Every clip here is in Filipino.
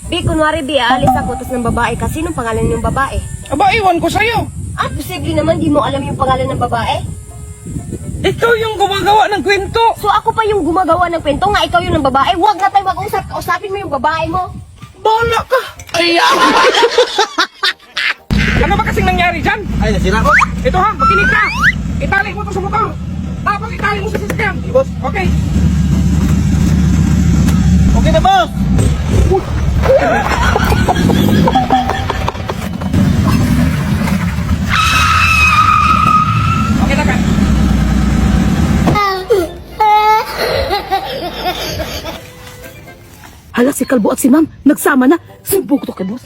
Bi, kunwari Bi, aalis ako tapos ng babae ka. Sinong pangalan yung babae? Aba, iwan ko sa'yo. Ah, posible naman di mo alam yung pangalan ng babae? Ikaw yung gumagawa ng kwento. So ako pa yung gumagawa ng kwento nga ikaw yung ng babae? Huwag na tayo mag-usap. Kausapin mo yung babae mo. Bala ka. Ay, Ano ba kasing nangyari dyan? Ay, nasira ko. Ito ha, makinig ka. Itali mo to sa motor. Tapos itali mo sa sasakyan. Boss. Okay. Okay na, boss. Okay na ka. Hala, si Kalbo at si Ma'am, nagsama na. Sumbong ko to kay boss.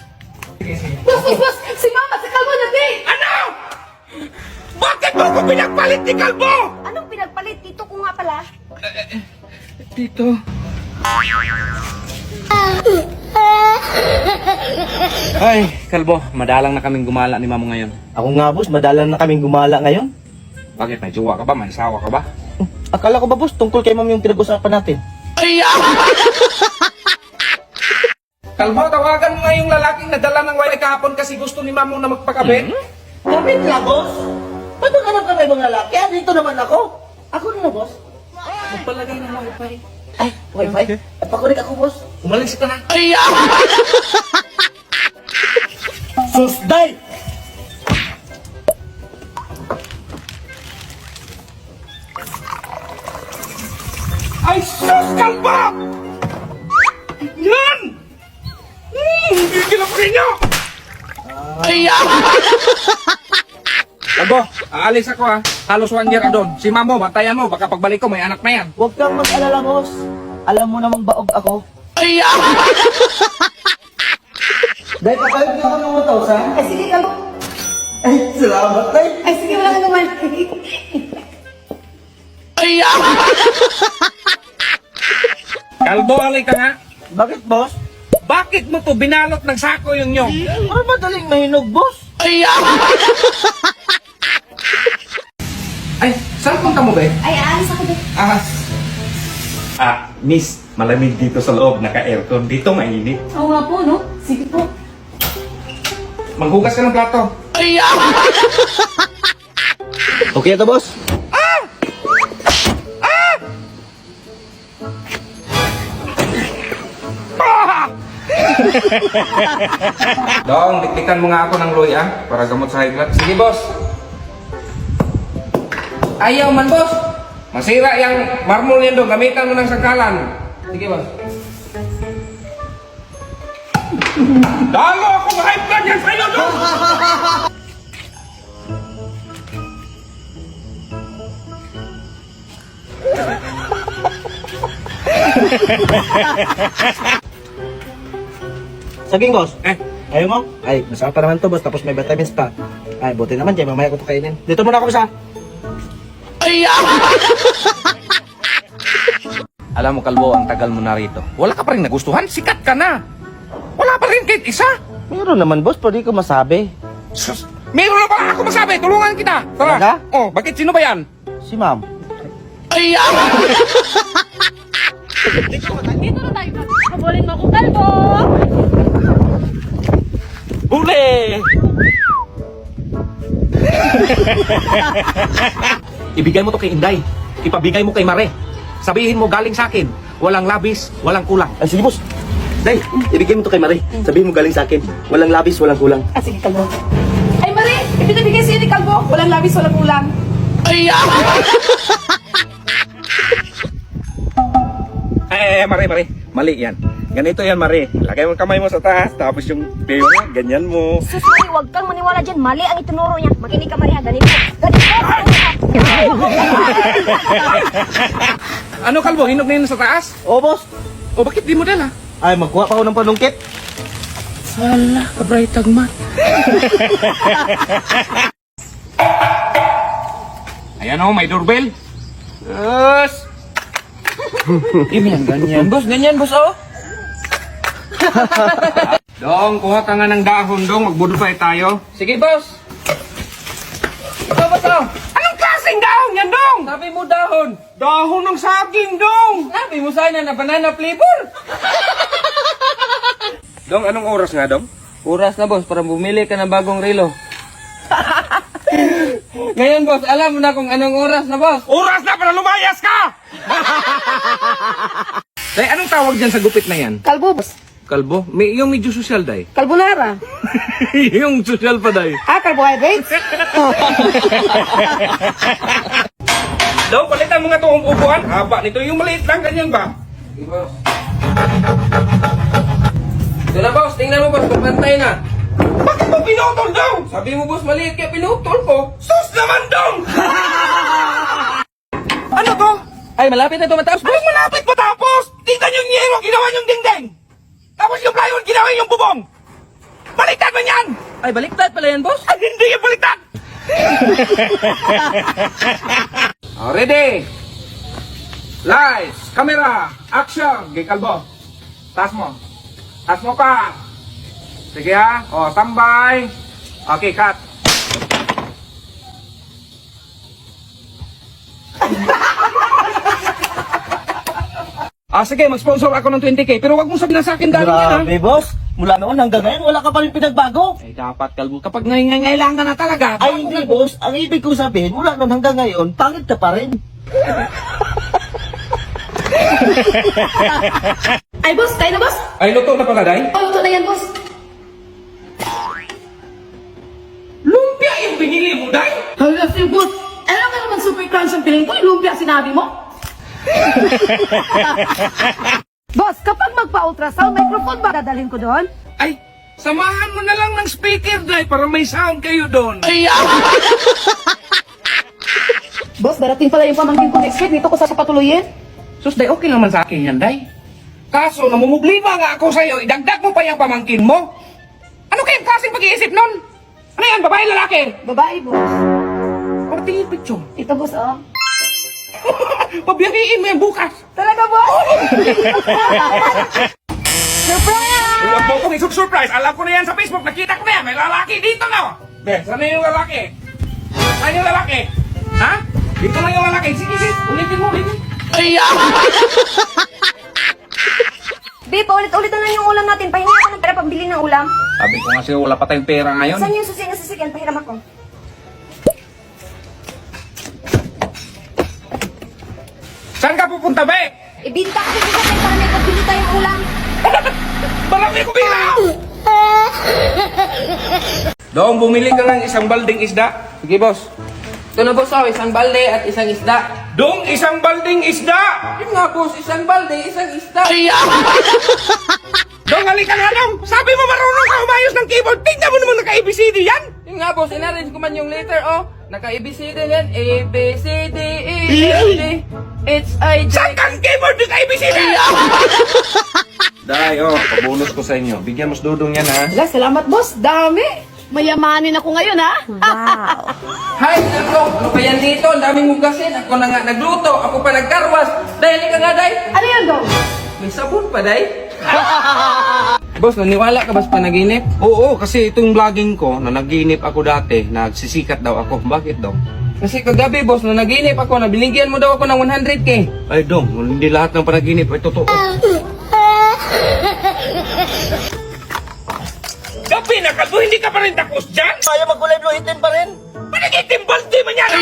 Boss! Si mama, sa kalbo na, Bi! Ano? Bakit mo ko pinagpalit ni Kalbo? Anong pinagpalit dito ko nga pala? Dito. Ay, Kalbo, madalang na kaming gumala ni Mamo ngayon. Ako nga, boss. Madalang na kaming gumala ngayon. Bakit? May jowa ka ba? May asawa ka ba? Akala ko ba, boss, tungkol kay ma'am yung pinag-usapan natin? Kalbo, tawagan mo nga yung lalaking nadala ng wifi kahapon kasi gusto ni Mamo na magpakabit. Kapit na, boss. Ba't maghanap ka may mga lalaki? Ah, dito naman ako. Ako na, boss. Magpalagay ng wifi. Ay, wifi. At pakunik ako, boss. Umalis ka na. Susday! Ay, sus, Kalbo! Yan! Gigil ako ninyo! Kalbo, aalis ako ha. Halos 1 year na doon. Si Mamo, bantayan mo. Baka pagbalik ko, may anak na yan. Huwag kang mag-alala, boss. Alam mo namang baog ako. Dahil papalit ka ako ng 1,000? Ay, sige, kalbo. Ay, salamat, tay. Ay, sige, wala ka naman. Kalbo, alay ka nga. Bakit, boss? Bakit mo to binalot ng sako yung nyong? Ano madaling mahinog, boss? Ay, saan punta mo ba? Ay, aalis ako, Bi. Miss, malamig dito sa loob. Naka-aircon. Dito mainit. Oo nga po, no? Sige po. Maghugas ka ng plato. Okay ito, boss. Dong, diktikan mo nga ako ng Loy para gamot sa high blood. Sige, boss. Ayaw man, boss. Masira yung marmol yan dong. Gamitan mo ng sangkalan. Sige, boss. Dalo akong high blood yan sa'yo, dong! Saging, boss. Eh, Ayaw mo? Ay, masarap pa naman to, boss. Tapos may vitamins pa. Ay, buti naman dyan. Mamaya ko to kainin. Dito muna ako, isa. alam mo, Kalbo, ang tagal mo na rito. Wala ka pa rin nagustuhan? Sikat ka na. Wala pa rin kahit isa. Meron naman, boss. Pero di ko masabi. Sus, meron na pala ako masabi. Tulungan kita. Tara. Talaga? Oh, bakit? Sino ba yan? Si ma'am. Dito na tayo. Habulin mo ako, kalbo! Huli! Ibigay mo to kay Inday. Ipabigay mo kay Mare. Sabihin mo galing sa akin. Walang labis, walang kulang. Ay, sige, boss. Day, ibigay mo to kay Marie. Sabihin mo galing sa akin. Walang labis, walang kulang. Ah, sige, kalbo. Ay, Marie! Ibinibigay sa'yo ni kalbo. Walang labis, walang ulam. Mare. Mali yan. Ganito yan, Mare. Lagay mo ang kamay mo sa taas, tapos yung peo mo, ganyan mo. Sus, Marie, huwag kang maniwala dyan. Mali ang itinuro niya. Makinig ka, Marie, ha? Ganito. Ano, Kalbo? Hinog na yun sa taas? Oo, boss. O bakit di mo dala? Ay, magkuha pa ako ng panungkit. Sala, kabray tagmat. Ayan o, may doorbell. Yes! Ganyan, boss, oh. Dong, kuha ka nga ng dahon, Dong. Mag-bonfire tayo. Sige, boss. Ito, boss, oh. Anong klaseng dahon yan, Dong? Sabi mo dahon. Dahon ng saging, Dong. Sabi mo sana na banana flavor. Dong, anong oras nga, Dong? Oras na boss, para bumili ka ng bagong relo. Ngayon boss, alam mo na kung anong oras na boss. Oras na para lumayas ka! Day, anong tawag dyan sa gupit na yan? Kalbo, boss. Kalbo? Yung medyo social, Day. Carbonara. Yung social pa, Day. Carbohydrates. Daw, palitan mo nga itong upuan. Haba nito. Yung maliit lang, ganyan ba? Sige boss. Ito na boss, tingnan mo boss, pagpantay na. Bakit mo pinutol, Dong? Sabi mo boss, maliit kaya pinutol ko. Sus naman, Dong! Ano to? Ay, malapit na ito matapos boss. Ay, malapit matapos! Tingnan yung yero, ginawa yung dingding! Tapos yung plywood, ginawa yung bubong! Baliktad man yan! Ay, baliktad pala yan boss. Ay, hindi yung baliktad! Oh, ready? Lights, camera, action! Gay kalbo. Taas mo. Taas mo pa. Sige ha. O, tambay. Okay, cut. Sige, mag-sponsor ako ng 20k. Pero wag mong sabihin na sa akin dahil yan, ha? Grabe, boss. Mula noon hanggang ngayon, wala ka pa rin pinagbago. Ay, dapat, kalbo. Kapag ngailangan na talaga. Ay, hindi, boss. Ang ibig kong sabihin, mula noon hanggang ngayon, pangit ka pa rin. Ay, boss, tayo na, boss. Ay, luto na pala, Day? Oh, ito na yan, boss. Lumpia yung binili mo, Day? Hala, si boss. Ano ka naman super crunch ang piling ko? Yung lumpia sinabi mo? Boss, kapag magpa-ultrasound, microphone ba dadalhin ko doon? Ay, samahan mo na lang ng speaker, Day, para may sound kayo doon. Boss, darating pala yung pamangkin ko next week. Dito ko sa patuloyin. Sus, Day, okay naman sa akin yan, Day. Kaso, namumublima nga ako sa'yo, idagdag mo pa yung pamangkin mo. Ano kayang klaseng pag-iisip nun? Ano yan, babae, lalaki? Babae, boss. Pagtingin picture. Ito, boss, oh. Pabiyahiin mo yan bukas. Talaga, boss? Huwag mo kong surprise. Alam ko na yan sa Facebook. Nakita ko na yan. May lalaki dito na. Be, saan yung lalaki? Saan yung lalaki? Ha? Dito lang yung lalaki. Sige, sige. Ulitin mo, ulitin. Babe, paulit-ulit na lang yung ulam natin. Pahinga ka ng pera pambili ng ulam. Sabi ko nga sa'yo, wala pa tayong pera ngayon. Saan yung susi na sasakyan? Pahiram ako. Saan ka pupunta, be? Ibinta ka sa sasakyan para may pambili tayong ulam. Marami ko bilang! Doong, bumili ka ng isang balding isda. Sige boss. Ito na boss, oh, isang balde at isang isda. Doong, isang balding isda! Yun nga boss, isang balde, isang isda. Dong, halika nga, Dong! Sabi mo marunong ka umayos ng keyboard. Tingnan mo naman naka-ABCD yan! Yun nga boss, inarrange ko man yung letter, oh. Naka-ABCD yan. A, B, C, D, E, F, G, H, I, J. Saan kang keyboard yung ABCD? Day, pabonus ko sa inyo. Bigyan mo sa dudong yan, ha? Wala, salamat, boss. Dami. Mayamanin ako ngayon, ha? Hi, Naglo! Ano ba yan dito? Ang daming hugasin. Ako na nga nagluto. Ako pa nagkarwas. Dahil ka nga, Day. Ano yan, daw? May sabon pa, Day. Boss, naniwala ka ba sa panaginip? Oo, kasi itong vlogging ko, na naginip ako dati, nagsisikat daw ako. Bakit daw? Kasi kagabi, boss, nung naginip ako, na binigyan mo daw ako ng 100k. Ay, Dong, hindi lahat ng panaginip ay totoo. Gabi na kalbo, hindi ka pa rin tapos dyan? Kaya magkulay blue itin pa rin. Panagitim balde man yan!